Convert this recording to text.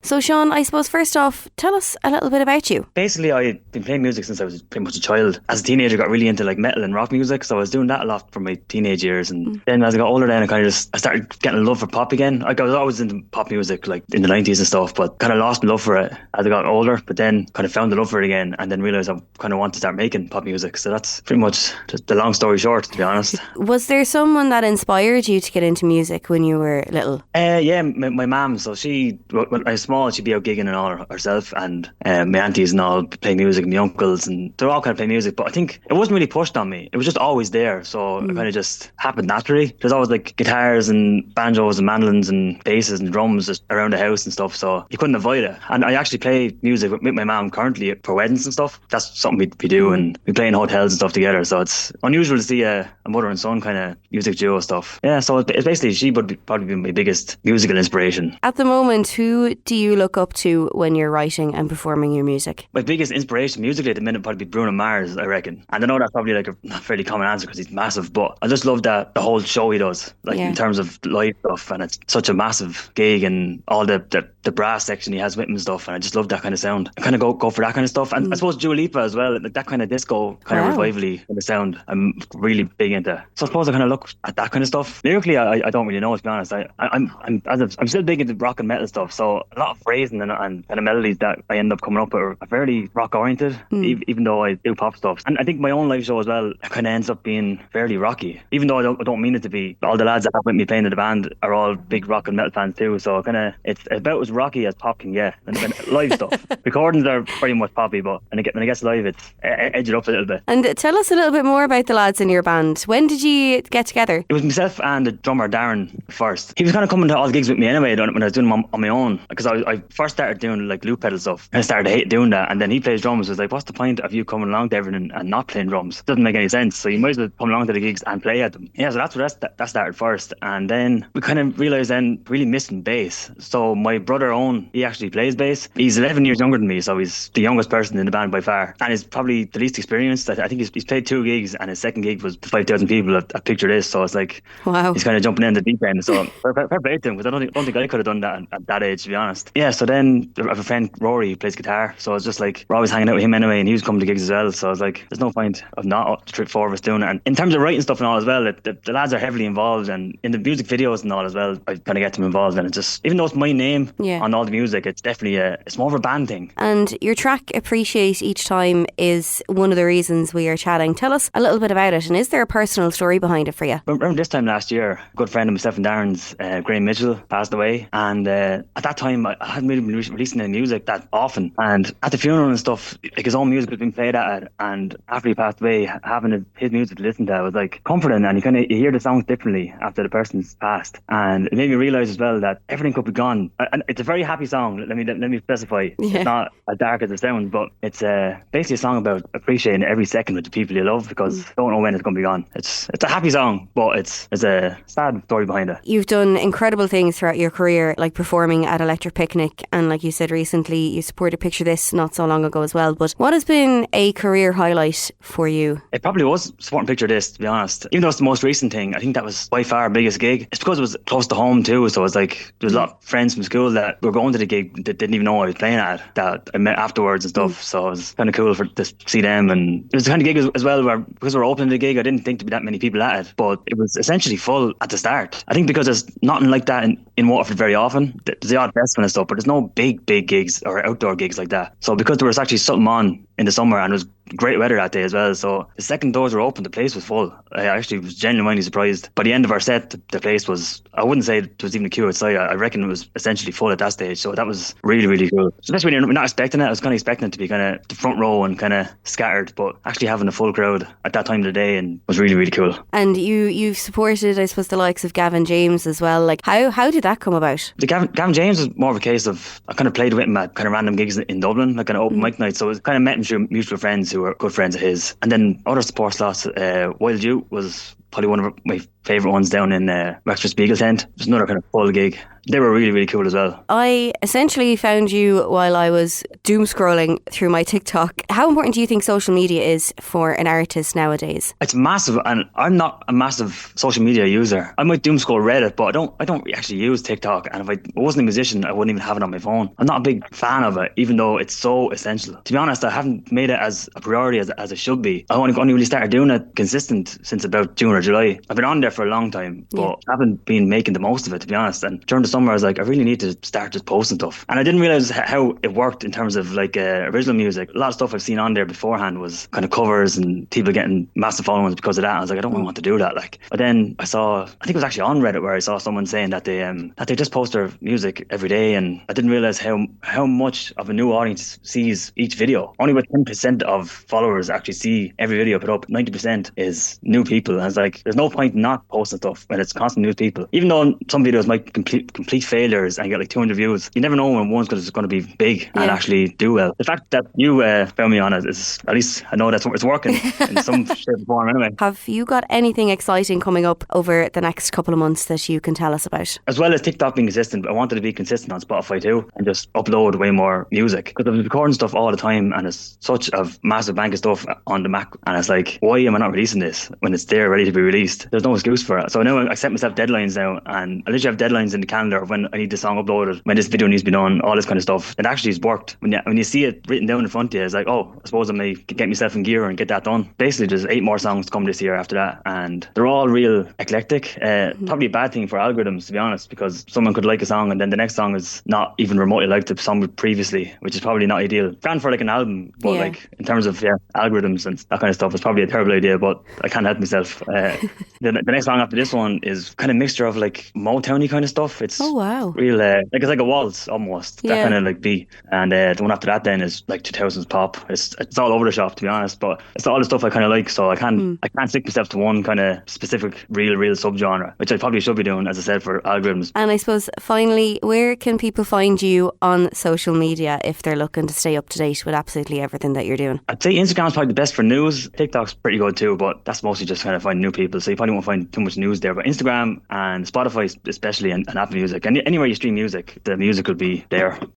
So Seán, I suppose first off, tell us a little bit about you. Basically, I've been playing music since I was pretty much a child. As a teenager, I got really into like metal and rock music, so I was doing that a lot for my teenage years. And then as I got older, then I started getting a love for pop again. Like I was always into pop music, like in the 90s and stuff, but kind of lost my love for it as I got older. But then kind of found the love for it again, and then realised I kind of want to start making pop music. So that's pretty much just the long story short, to be honest. Was there someone that inspired you to get into music when you were little? Yeah, my mum. So when I was small, she'd be out gigging and all herself, and my aunties and all play music, and my uncles, and they're all kind of play music. But I think it wasn't really pushed on me. It was just always there. So it kind of just happened naturally. There's always like guitars and banjos and mandolins and basses and drums just around the house and stuff. So you couldn't avoid it. And I actually play music with my mum currently for weddings and stuff. That's something we do, and we play in hotels and stuff together. So it's unusual to see a mother and son kind of music duo stuff. Yeah, so it's basically she would probably be my biggest musical inspiration. At the moment, who do you look up to when you're writing and performing your music? My biggest inspiration musically at the minute would probably be Bruno Mars, I reckon. And I know that's probably like a fairly common answer because he's massive, but I just love that the whole show he does, like in terms of live stuff, and it's such a massive gig and all the brass section he has with him and stuff, and I just love that kind of sound. I kind of go for that kind of stuff, and I suppose Dua Lipa as well, like that kind of disco kind of revival-y kind of sound I'm really big into. So I suppose I kind of look at that kind of stuff. Lyrically, I don't really know, to be honest. I'm still big into rock and metal stuff, so a lot of phrasing and kind of melodies that I end up coming up with are fairly rock oriented, even though I do pop stuff. And I think my own live show as well kind of ends up being fairly rocky, even though I don't mean it to be. All the lads that have with me playing in the band are all big rock and metal fans too, so kind of it's about as rocky as pop can get. And live stuff, recordings are pretty much poppy, but when it gets live, it's edge it up a little bit. And tell us a little bit more about the lads in your band. When did you get together? It was myself and the drummer Darren first. He was kind of coming to all the gigs with me anyway when I was doing them on my own, because I first started doing like loop pedal stuff. I started hating doing that, and then he plays drums. I was like, what's the point of you coming along to everything and not playing drums? It doesn't make any sense. So you might as well come along to the gigs and play at them. Yeah, so that's where that started first. And then we kind of realised then really missing bass. So my brother Owen, he actually plays bass. He's 11 years younger than me, so he's the youngest person in the band by far, and he's probably the least experienced. I think he's played 2 gigs, and his second gig was 5,000 people at Picture This. So it's like, wow, he's kind of jumping in the deep end. So fair play to him, because I don't think I could have done that at that age, to be honest. Yeah, so then I have a friend Rory who plays guitar, so it's just like we're always hanging out with him anyway, and he was coming to gigs as well. So I was like, there's no point of not the 4 of us doing it. And in terms of writing stuff and all as well, the lads are heavily involved, and in the music videos and all as well, I kind of get them involved. And it's just, even though it's my name on all the music, it's definitely it's more of a band thing. And your track Appreciate Each Time is one of the reasons we are chatting. Tell us a little bit about it, and is there a personal story behind it for you? Around this time last year, a good friend of myself and Darren's, Graham Mitchell, passed away, and at that time I hadn't really been releasing any music that often, and at the funeral and stuff, like his own music was being played at it, and after he passed away, having his music to listen to was like comforting, and you hear the songs differently after the person's passed, and it made me realise as well that everything could be gone. And it's a very happy song, let me specify. It's not as dark as it sounds, but it's basically a song about appreciating every second with the people you love, because you don't know when it's going to be gone. It's a happy song, but it's a sad story behind it. You've done incredible things throughout your career, like performing at Electric Picnic, and like you said recently, you supported Picture This not so long ago as well. But what has been a career highlight for you? It probably was supporting Picture This, to be honest. Even though it's the most recent thing, I think that was by far our biggest gig. It's because it was close to home too, so it's like there was a lot of friends from school that were going to the gig that didn't even know I was playing at, that I met afterwards and stuff. So it was kind of cool to see them, and it was the kind of gig as well where, because we were opening the gig, I didn't think there'd be that many people at it, but it was essentially full at the start. I think because there's nothing like that in Waterford very often. There's the odd festival and stuff, but there's no big gigs or outdoor gigs like that. So because there was actually something on in the summer, and it was great weather that day as well, so the second doors were open, the place was full. I actually was genuinely surprised. By the end of our set, the place was, I wouldn't say there was even a queue outside. I reckon it was essentially full at that stage, so that was really, really cool. Especially when you're not expecting it. I was kind of expecting it to be kind of the front row and kind of scattered, but actually having a full crowd at that time of the day and was really, really cool. And you've supported, I suppose, the likes of Gavin James as well. Like, how did that come about? The Gavin James was more of a case of, I kind of played with him at kind of random gigs in Dublin, like kind of open mic nights, so I kind of met him through mutual friends who were good friends of his. And then other support slots, Wild Youth was probably one of my favourite ones down in Wexford Spiegel tent. Just another kind of full gig. They were really, really cool as well. I essentially found you while I was doom scrolling through my TikTok. How important do you think social media is for an artist nowadays? It's massive, and I'm not a massive social media user. I might doom scroll Reddit, but I don't actually use TikTok. And if I wasn't a musician, I wouldn't even have it on my phone. I'm not a big fan of it, even though it's so essential. To be honest, I haven't made it as a priority as it should be. I only really started doing it consistent since about June or July. I've been on there for a long time, but haven't been making the most of it, to be honest. And during the summer, I was like, I really need to start just posting stuff. And I didn't realise how it worked in terms of like original music. A lot of stuff I've seen on there beforehand was kind of covers and people getting massive followings because of that. I was like, I don't really want to do that. But then I think it was actually on Reddit where I saw someone saying that they just post their music every day, and I didn't realise how much of a new audience sees each video. Only about 10% of followers actually see every video put up. 90% is new people. And it's like, there's no point in not posting stuff when it's constant new people. Even though some videos might complete failures and get like 200 views, you never know when one's going to be big and actually do well. The fact that you found me on it is, at least I know that's it's working in some shape or form anyway. Have you got anything exciting coming up over the next couple of months that you can tell us about? As well as TikTok being consistent, I wanted to be consistent on Spotify too and just upload way more music, because I was recording stuff all the time and it's such a massive bank of stuff on the Mac, and it's like, why am I not releasing this when it's there ready to be released? There's no excuse for it. So now I set myself deadlines now, and I literally have deadlines in the calendar of when I need the song uploaded, when this video needs to be done, all this kind of stuff. It actually has worked. When you see it written down in front of you, it's like, oh, I suppose I may get myself in gear and get that done. Basically, there's 8 more songs to come this year after that, and they're all real eclectic. Probably a bad thing for algorithms, to be honest, because someone could like a song and then the next song is not even remotely like the song previously, which is probably not ideal. Grand for like an album, but like in terms of algorithms and that kind of stuff, it's probably a terrible idea, but I can't help myself. The next song after this one is kind of mixture of like Motown-y kind of stuff. It's real, like it's like a waltz almost, that kind of like beat. And the one after that then is like 2000s pop. It's all over the shop, to be honest, but it's all the stuff I kind of like, so I can't stick myself to one kind of specific real subgenre, which I probably should be doing, as I said, for algorithms. And I suppose finally, where can people find you on social media if they're looking to stay up to date with absolutely everything that you're doing? I'd say Instagram's probably the best for news. TikTok's pretty good too, but that's mostly just kind of finding new people, so you probably won't find too much news there. But Instagram and Spotify especially, and Apple Music, and anywhere you stream music, the music will be there.